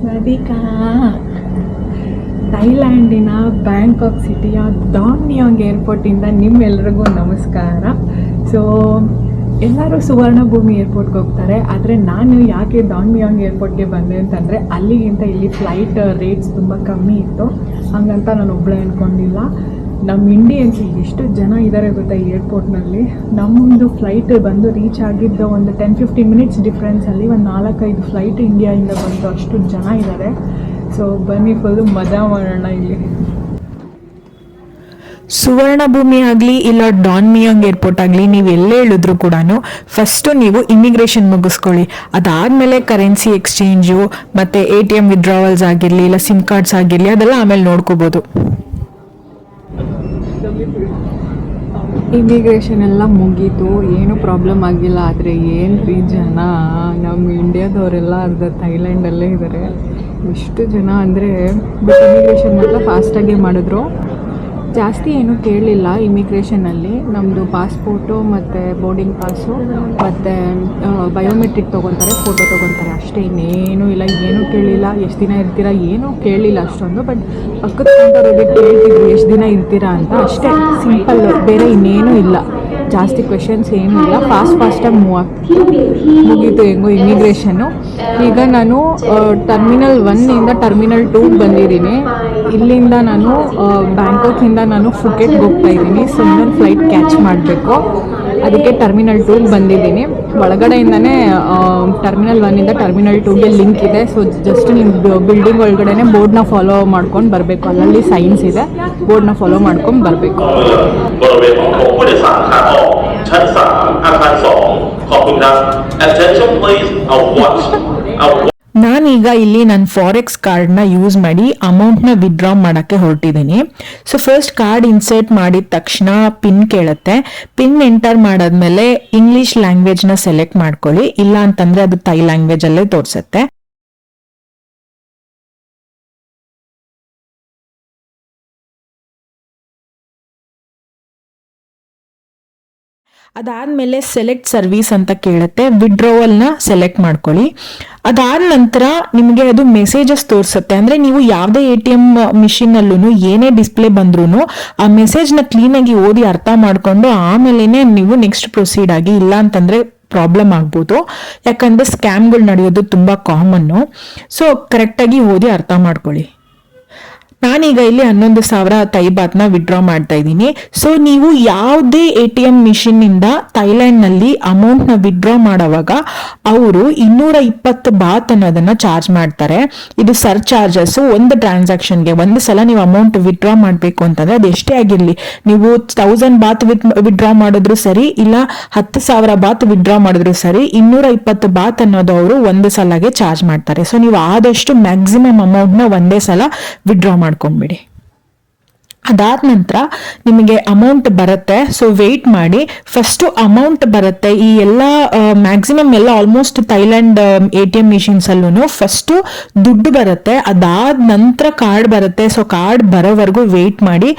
ಸ್ವದಿಕಾ ಥೈಲ್ಯಾಂಡಿನ Bangkok ಸಿಟಿಯ Don ನಿಯಾಂಗ್ ಏರ್ಪೋರ್ಟಿಂದ ನಿಮ್ಮೆಲ್ರಿಗೂ ನಮಸ್ಕಾರ. ಸೊ ಎಲ್ಲರೂ ಸುವರ್ಣಭೂಮಿ ಏರ್ಪೋರ್ಟ್ಗೆ ಹೋಗ್ತಾರೆ, ಆದರೆ ನಾನು ಯಾಕೆ ಡಾನ್ ನಿಯಾಂಗ್ ಏರ್ಪೋರ್ಟ್ಗೆ ಬಂದೆ ಅಂತಂದರೆ ಅಲ್ಲಿಗಿಂತ ಇಲ್ಲಿ ಫ್ಲೈಟ್ ರೇಟ್ಸ್ ತುಂಬ ಕಮ್ಮಿ ಇತ್ತು. ಹಾಗಂತ ನಾನು ಒಬ್ಬಳೇ ಅಂದ್ಕೊಂಡಿಲ್ಲ, ನಮ್ಮ ಇಂಡಿಯನ್ಸ್ ಎಷ್ಟು ಜನ ಇದ್ದಾರೆ ಗೊತ್ತಾ ಈ ಏರ್ಪೋರ್ಟ್ನಲ್ಲಿ. ನಮ್ಮದು ಫ್ಲೈಟ್ ಬಂದು ರೀಚ್ ಆಗಿದ್ದು ಒಂದು 10-15 ಮಿನಿಟ್ಸ್ ಡಿಫ್ರೆನ್ಸಲ್ಲಿ ಒಂದು 4-5 ಫ್ಲೈಟ್ ಇಂಡಿಯಾಯಿಂದ ಬಂದು ಅಷ್ಟು ಜನ ಇದ್ದಾರೆ. ಸೊ ಬನ್ನಿ ಫುಲ್ಲು ಮಜಾ ಮಾಡೋಣ ಇಲ್ಲಿ. ಸುವರ್ಣಭೂಮಿ ಆಗಲಿ ಇಲ್ಲ ಡಾನ್ ನಿಯಾಂಗ್ ಏರ್ಪೋರ್ಟ್ ಆಗಲಿ, ನೀವು ಎಲ್ಲೇ ಹೇಳಿದ್ರು ಕೂಡ ಫಸ್ಟು ನೀವು ಇಮಿಗ್ರೇಷನ್ ಮುಗಿಸ್ಕೊಳ್ಳಿ. ಅದಾದಮೇಲೆ ಕರೆನ್ಸಿ ಎಕ್ಸ್ಚೇಂಜು ಮತ್ತು ATM ವಿಡ್ರಾವಲ್ಸ್ ಆಗಿರಲಿ ಇಲ್ಲ ಸಿಮ್ ಕಾರ್ಡ್ಸ್ ಆಗಿರಲಿ ಅದೆಲ್ಲ ಆಮೇಲೆ ನೋಡ್ಕೋಬೋದು. ಇಮಿಗ್ರೇಷನ್ ಎಲ್ಲ ಮುಗೀತು, ಏನೂ ಪ್ರಾಬ್ಲಮ್ ಆಗಿಲ್ಲ. ಆದರೆ ಏನು ರೀ ಜನ, ನಮ್ಮ ಇಂಡಿಯಾದವರೆಲ್ಲ ಅರ್ಧ ಥೈಲ್ಯಾಂಡಲ್ಲೇ ಇದ್ದಾರೆ. ಎಷ್ಟು ಜನ ಅಂದರೆ ಬಟ್ ಇಮಿಗ್ರೇಷನ್ ಮಾತ್ರ ಫಾಸ್ಟಾಗಿ ಮಾಡಿದ್ರು, ಜಾಸ್ತಿ ಏನೂ ಕೇಳಲಿಲ್ಲ. ಇಮಿಗ್ರೇಷನಲ್ಲಿ ನಮ್ಮದು ಪಾಸ್ಪೋರ್ಟು ಮತ್ತು ಬೋರ್ಡಿಂಗ್ ಪಾಸು ಮತ್ತು ಬಯೋಮೆಟ್ರಿಕ್ ತೊಗೊತಾರೆ, ಫೋಟೋ ತೊಗೊತಾರೆ ಅಷ್ಟೇ, ಇನ್ನೇನೂ ಇಲ್ಲ. ಏನೂ ಕೇಳಿಲ್ಲ, ಎಷ್ಟು ದಿನ ಇರ್ತೀರಾ ಏನೂ ಕೇಳಲಿಲ್ಲ ಅಷ್ಟೊಂದು. ಬಟ್ ಪಕ್ಕದ ಕೌಂಟರಿಗೆ ಕೇಳ್ತಿದ್ರು ಎಷ್ಟು ದಿನ ಇರ್ತೀರಾ ಅಂತ, ಅಷ್ಟೇ ಸಿಂಪಲ್, ಬೇರೆ ಇನ್ನೇನೂ ಇಲ್ಲ, ಜಾಸ್ತಿ ಕ್ವೆಶನ್ಸ್ ಏನೂ ಇಲ್ಲ. ಫಾಸ್ಟಾಗಿ ಮುಗೀತು ಹೆಂಗೋ ಇಮಿಗ್ರೇಷನ್ನು. ಈಗ ನಾನು ಟರ್ಮಿನಲ್ 1ಇಂದ ಟರ್ಮಿನಲ್ 2 ಬಂದಿದ್ದೀನಿ. ಇಲ್ಲಿಂದ ನಾನು ಬ್ಯಾಂಕಾಕಿಂದ ನಾನು ಫುಕೆಟ್ಗೆ ಹೋಗ್ತಾ ಇದ್ದೀನಿ. ಸೊ ಇನ್ನೊಂದು ಫ್ಲೈಟ್ ಕ್ಯಾಚ್ ಮಾಡಬೇಕು, ಅದಕ್ಕೆ ಟರ್ಮಿನಲ್ 2ಗೆ ಬಂದಿದ್ದೀನಿ. ಒಳಗಡೆಯಿಂದನೇ ಟರ್ಮಿನಲ್ 1ಇಂದ ಟರ್ಮಿನಲ್ 2ಗೆ ಲಿಂಕ್ ಇದೆ. ಸೊ ಜಸ್ಟ್ ನಿಮ್ಮ ಬಿಲ್ಡಿಂಗ್ ಒಳಗಡೆ ಬೋರ್ಡ್ನ ಫಾಲೋ ಮಾಡ್ಕೊಂಡು ಬರಬೇಕು, ಅಲ್ಲಲ್ಲಿ ಸೈನ್ಸ್ ಇದೆ, ಬೋರ್ಡ್ನ ಫಾಲೋ ಮಾಡ್ಕೊಂಡು ಬರಬೇಕು. ನಾನೀಗ ಇಲ್ಲಿ ನನ್ನ ಫಾರೆಕ್ಸ್ ಕಾರ್ಡ್ನ ಯೂಸ್ ಮಾಡಿ ಅಮೌಂಟ್ನ ವಿಡ್ರಾ ಮಾಡೋಕ್ಕೆ ಹೊರಟಿದ್ದೀನಿ. ಸೊ ಫಸ್ಟ್ ಕಾರ್ಡ್ ಇನ್ಸರ್ಟ್ ಮಾಡಿದ ತಕ್ಷಣ ಪಿನ್ ಕೇಳುತ್ತೆ. ಪಿನ್ ಎಂಟರ್ ಮಾಡಾದ್ಮೇಲೆ ಇಂಗ್ಲಿಷ್ ಲ್ಯಾಂಗ್ವೇಜ್ನ ಸೆಲೆಕ್ಟ್ ಮಾಡ್ಕೊಳ್ಳಿ, ಇಲ್ಲ ಅಂತಂದ್ರೆ ಅದು ಥೈ ಲ್ಯಾಂಗ್ವೇಜಲ್ಲೇ ತೋರಿಸುತ್ತೆ. ಅದಾದಮೇಲೆ ಸೆಲೆಕ್ಟ್ ಸರ್ವಿಸ್ ಅಂತ ಕೇಳುತ್ತೆ, ವಿಡ್ರಾವಲ್ನ ಸೆಲೆಕ್ಟ್ ಮಾಡ್ಕೊಳ್ಳಿ. ಅದಾದ ನಂತರ ನಿಮಗೆ ಅದು ಮೆಸೇಜಸ್ ತೋರಿಸುತ್ತೆ. ಅಂದರೆ ನೀವು ಯಾವುದೇ ATM ಮಿಷಿನಲ್ಲೂ ಏನೇ ಡಿಸ್ಪ್ಲೇ ಬಂದ್ರೂ ಆ ಮೆಸೇಜ್ನ ಕ್ಲೀನಾಗಿ ಓದಿ ಅರ್ಥ ಮಾಡಿಕೊಂಡು ಆಮೇಲೆ ನೀವು ನೆಕ್ಸ್ಟ್ ಪ್ರೊಸೀಡ್ ಆಗಿ, ಇಲ್ಲ ಅಂತಂದರೆ ಪ್ರಾಬ್ಲಮ್ ಆಗ್ಬೋದು. ಯಾಕಂದರೆ ಸ್ಕ್ಯಾಮ್ಗಳು ನಡೆಯೋದು ತುಂಬ ಕಾಮನ್ನು. ಸೊ ಕರೆಕ್ಟಾಗಿ ಓದಿ ಅರ್ಥ ಮಾಡ್ಕೊಳ್ಳಿ. ನಾನೀಗ ಇಲ್ಲಿ 11,000 ಥೈ ಬಾತ್ನ ವಿಡ್ರಾ ಮಾಡ್ತಾ ಇದ್ದೀನಿ. ಸೊ ನೀವು ಯಾವುದೇ ATM ಮಿಷಿನ್ನಿಂದ ಥೈಲ್ಯಾಂಡ್ನಲ್ಲಿ ಅಮೌಂಟ್ನ ವಿಡ್ರಾ ಮಾಡೋವಾಗ ಅವರು 220 ಬಾತ್ ಅನ್ನೋದನ್ನ ಚಾರ್ಜ್ ಮಾಡ್ತಾರೆ. ಇದು ಸರ್ ಚಾರ್ಜಸ್ ಒಂದು ಟ್ರಾನ್ಸಾಕ್ಷನ್ಗೆ. ಒಂದು ಸಲ ನೀವು ಅಮೌಂಟ್ ವಿಡ್ರಾ ಮಾಡಬೇಕು ಅಂತಂದ್ರೆ ಅದು ಎಷ್ಟೇ ಆಗಿರಲಿ, ನೀವು 1000 ಬಾತ್ ವಿಡ್ರಾ ಮಾಡಿದ್ರು ಸರಿ, ಇಲ್ಲ 10,000 ಬಾತ್ ವಿಡ್ರಾ ಮಾಡಿದ್ರು ಸರಿ, 220 ಬಾತ್ ಅನ್ನೋದು ಅವರು ಒಂದು ಸಲಗೆ ಚಾರ್ಜ್ ಮಾಡ್ತಾರೆ. ಸೊ ನೀವು ಆದಷ್ಟು ಮ್ಯಾಕ್ಸಿಮಮ್ ಅಮೌಂಟ್ನ ಒಂದೇ ಸಲ ವಿಡ್ರಾ ಮಾಡ್ಕೊಂಡ್ಬಿಡಿ. ಅದಾದ ನಂತರ ನಿಮಗೆ ಅಮೌಂಟ್ ಬರುತ್ತೆ. ಸೊ ವೆಯ್ಟ್ ಮಾಡಿ, ಫಸ್ಟು ಅಮೌಂಟ್ ಬರುತ್ತೆ. ಈ ಎಲ್ಲ ಮ್ಯಾಕ್ಸಿಮಮ್ ಎಲ್ಲ ಆಲ್ಮೋಸ್ಟ್ ಥೈಲ್ಯಾಂಡ್ ATM ಮಿಷಿನ್ಸಲ್ಲೂ ಫಸ್ಟು ದುಡ್ಡು ಬರುತ್ತೆ, ಅದಾದ ನಂತರ ಕಾರ್ಡ್ ಬರುತ್ತೆ. ಸೊ ಕಾರ್ಡ್ ಬರೋವರೆಗೂ ವೆಯ್ಟ್ ಮಾಡಿ.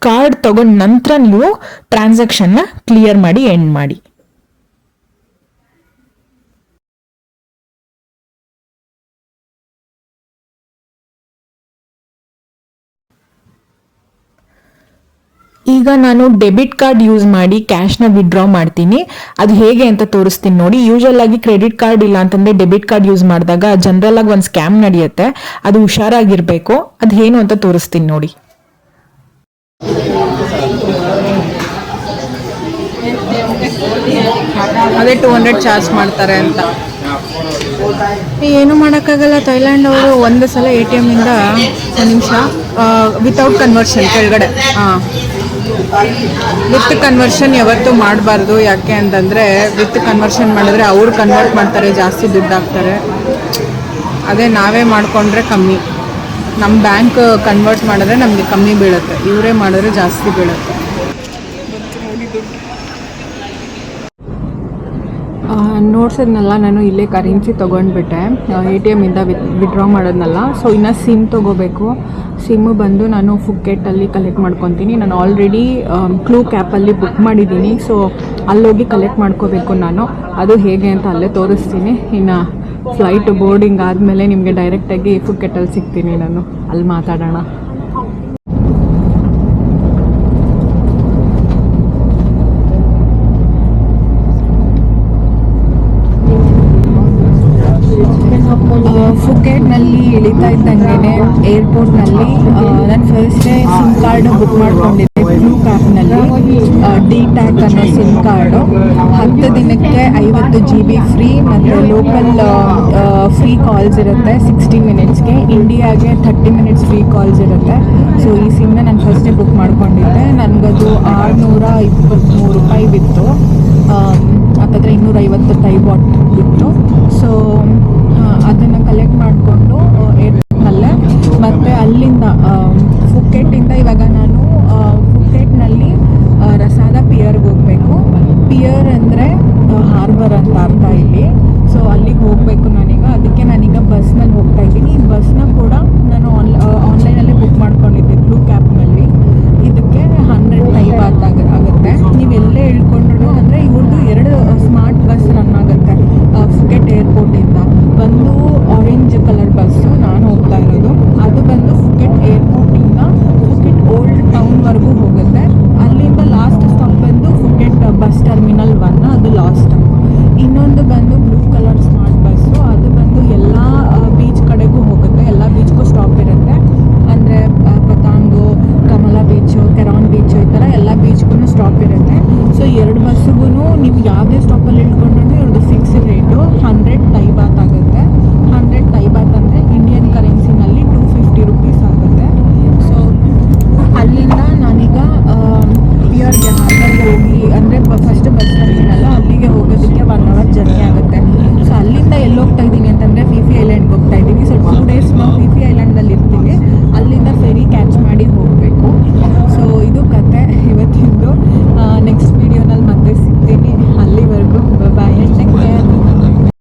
ಕಾರ್ಡ್ ತಗೊಂಡ ನಂತರ ನೀವು ಟ್ರಾನ್ಸಾಕ್ಷನ್ನ ಕ್ಲಿಯರ್ ಮಾಡಿ ಎಂಡ್ ಮಾಡಿ. ಈಗ ನಾನು ಡೆಬಿಟ್ ಕಾರ್ಡ್ ಯೂಸ್ ಮಾಡಿ ಕ್ಯಾಶ್ನ ವಿಡ್ರಾ ಮಾಡ್ತೀನಿ. ಅದು ಹೇಗೆ ಅಂತ ತೋರಿಸ್ತೀನಿ ನೋಡಿ. ಯೂಶಲ್ ಆಗಿ ಕ್ರೆಡಿಟ್ ಕಾರ್ಡ್ ಇಲ್ಲ ಅಂತಂದ್ರೆ ಡೆಬಿಟ್ ಕಾರ್ಡ್ ಯೂಸ್ ಮಾಡಿದಾಗ ಜನರಲ್ ಆಗಿ ಒಂದು ಸ್ಕ್ಯಾಮ್ ನಡೆಯುತ್ತೆ, ಅದು ಹುಷಾರಾಗಿರ್ಬೇಕು. ಅದು ಏನು ಅಂತ ತೋರಿಸ್ತೀನಿ ನೋಡಿ. ಅದೇ 200 ಚಾರ್ಜ್ ಮಾಡ್ತಾರೆ ಅಂತ. ಏನು ಮಾಡೋಕ್ಕಾಗಲ್ಲ, ಥೈಲ್ಯಾಂಡ್ ಅವರು ಒಂದು ಸಲ ATM-ಇಂದ ಒಂದು ನಿಮಿಷ ವಿತೌಟ್ ಕನ್ವರ್ಷನ್ ಕೆಳಗಡೆ, ವಿತ್ ಕನ್ವರ್ಷನ್ ಯಾವತ್ತೂ ಮಾಡಬಾರ್ದು. ಯಾಕೆ ಅಂತಂದರೆ ವಿತ್ ಕನ್ವರ್ಷನ್ ಮಾಡಿದ್ರೆ ಅವ್ರು ಕನ್ವರ್ಟ್ ಮಾಡ್ತಾರೆ, ಜಾಸ್ತಿ ದುಡ್ಡು ಹಾಕ್ತಾರೆ. ಅದೇ ನಾವೇ ಮಾಡಿಕೊಂಡ್ರೆ ಕಮ್ಮಿ. ನಮ್ಮ ಬ್ಯಾಂಕ್ ಕನ್ವರ್ಟ್ ಮಾಡಿದ್ರೆ ನಮಗೆ ಕಮ್ಮಿ ಬೀಳುತ್ತೆ, ಇವರೇ ಮಾಡಿದ್ರೆ ಜಾಸ್ತಿ ಬೀಳುತ್ತೆ. ನೋಡ್ಸೋದ್ನಲ್ಲ, ನಾನು ಇಲ್ಲೇ ಕರೆನ್ಸಿ ತೊಗೊಂಡ್ಬಿಟ್ಟೆ ATM-ಇಂದ ವಿಡ್ರಾ ಮಾಡೋದ್ನಲ್ಲ. ಸೊ ಇನ್ನು ಸಿಮ್ ತೊಗೋಬೇಕು. ಸಿಮ್ಮು ಬಂದು ನಾನು ಫುಕೆಟಲ್ಲಿ ಕಲೆಕ್ಟ್ ಮಾಡ್ಕೊತೀನಿ. ನಾನು ಆಲ್ರೆಡಿ ಕ್ಲೂ ಕ್ಯಾಪಲ್ಲಿ ಬುಕ್ ಮಾಡಿದ್ದೀನಿ. ಸೊ ಅಲ್ಲೋಗಿ ಕಲೆಕ್ಟ್ ಮಾಡ್ಕೋಬೇಕು ನಾನು. ಅದು ಹೇಗೆ ಅಂತ ಅಲ್ಲೇ ತೋರಿಸ್ತೀನಿ. ಇನ್ನು ಫ್ಲೈಟ್ ಬೋರ್ಡಿಂಗ್ ಆದಮೇಲೆ ನಿಮಗೆ ಡೈರೆಕ್ಟಾಗಿ ಫುಕೆಟಲ್ಲಿ ಸಿಗ್ತೀನಿ ನಾನು, ಅಲ್ಲಿ ಮಾತಾಡೋಣ. ಫುಕೆಟ್ನಲ್ಲಿ ಇಳಿತಾ ಇದ್ದಂಗೆ ಏರ್ಪೋರ್ಟ್ನಲ್ಲಿ ನಾನು first day sim card book ಮಾಡ್ಕೊಂಡಿದ್ದೆ ಬ್ಲೂ ಕ್ಯಾಬ್ನಲ್ಲಿ. ಡಿ ಟ್ಯಾಕ್ ಅನ್ನೋ ಸಿಮ್ ಕಾರ್ಡು 10 ದಿನಕ್ಕೆ 50 GB ಫ್ರೀ ಮತ್ತು ಲೋಕಲ್ ಫ್ರೀ ಕಾಲ್ಸ್ ಇರುತ್ತೆ 60 ಮಿನಿಟ್ಸ್ಗೆ. ಇಂಡಿಯಾಗೆ 30 ಮಿನಿಟ್ಸ್ ಫ್ರೀ ಕಾಲ್ಸ್ ಇರುತ್ತೆ. ಸೊ ಈ ಸಿಮ್ನ ನಾನು ಫಸ್ಟ್ ಡೇ ಬುಕ್ ಮಾಡ್ಕೊಂಡಿದ್ದೆ. ನನಗದು 623 ರೂಪಾಯಿ ಬಿತ್ತು, ಹತ್ತತ್ರ 250 ಟೈಬಾಟ್ ಬಿತ್ತು. ಸೊ ಅದನ್ನು ಕಲೆಕ್ಟ್ ಮಾಡಿಕೊಂಡು ಏರ್ಪೋರ್ಟ್ನಲ್ಲೇ ಮತ್ತು ಅಲ್ಲಿಂದ ಫುಕೆಟ್ಟಿಂದ ಇವಾಗ ನಾನು ಫುಕೆಟ್ನಲ್ಲಿ ರಸಾದ ಪಿಯರ್ಗೆ ಹೋಗಬೇಕು. ಪಿಯರ್ ಅಂದರೆ ಹಾರ್ಬರ್ ಅಂತ ಅರ್ಥ ಇಲ್ಲಿ. ಸೊ ಅಲ್ಲಿಗೆ ಹೋಗಬೇಕು ನಾನೀಗ. ಅದಕ್ಕೆ ನಾನೀಗ ಬಸ್ನಲ್ಲಿ ಹೋಗ್ತಾ